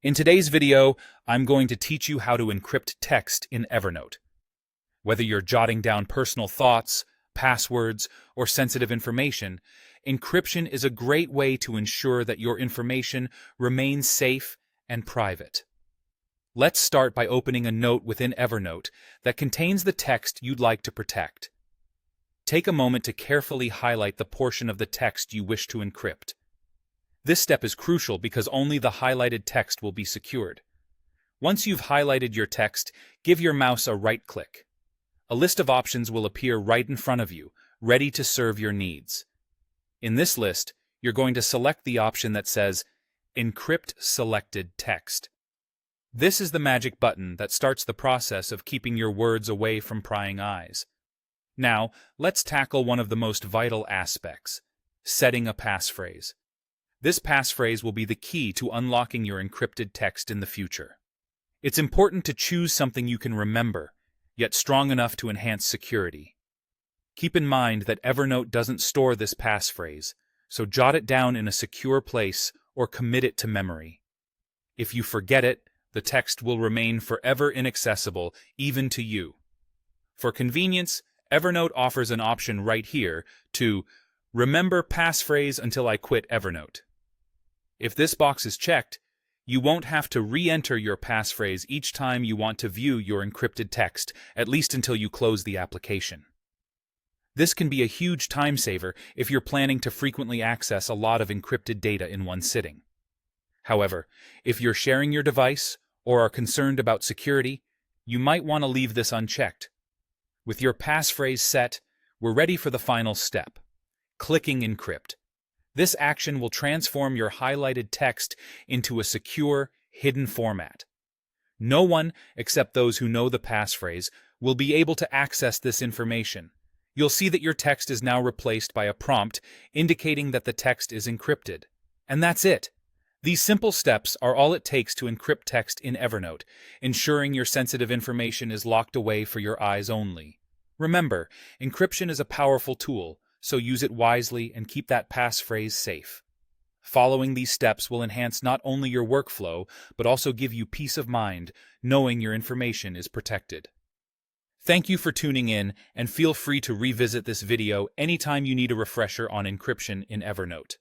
In today's video, I'm going to teach you how to encrypt text in Evernote. Whether you're jotting down personal thoughts, passwords, or sensitive information, encryption is a great way to ensure that your information remains safe and private. Let's start by opening a note within Evernote that contains the text you'd like to protect. Take a moment to carefully highlight the portion of the text you wish to encrypt. This step is crucial because only the highlighted text will be secured. Once you've highlighted your text, give your mouse a right click. A list of options will appear right in front of you, ready to serve your needs. In this list, you're going to select the option that says Encrypt Selected Text. This is the magic button that starts the process of keeping your words away from prying eyes. Now, let's tackle one of the most vital aspects: setting a passphrase. This passphrase will be the key to unlocking your encrypted text in the future. It's important to choose something you can remember, yet strong enough to enhance security. Keep in mind that Evernote doesn't store this passphrase, so jot it down in a secure place or commit it to memory. If you forget it, the text will remain forever inaccessible, even to you. For convenience, Evernote offers an option right here to remember passphrase until I quit Evernote. If this box is checked, you won't have to re-enter your passphrase each time you want to view your encrypted text, at least until you close the application. This can be a huge time saver if you're planning to frequently access a lot of encrypted data in one sitting. However, if you're sharing your device or are concerned about security, you might want to leave this unchecked. With your passphrase set, we're ready for the final step: clicking Encrypt. This action will transform your highlighted text into a secure, hidden format. No one, except those who know the passphrase, will be able to access this information. You'll see that your text is now replaced by a prompt indicating that the text is encrypted. And that's it. These simple steps are all it takes to encrypt text in Evernote, ensuring your sensitive information is locked away for your eyes only. Remember, encryption is a powerful tool, so use it wisely and keep that passphrase safe. Following these steps will enhance not only your workflow, but also give you peace of mind, knowing your information is protected. Thank you for tuning in, and feel free to revisit this video anytime you need a refresher on encryption in Evernote.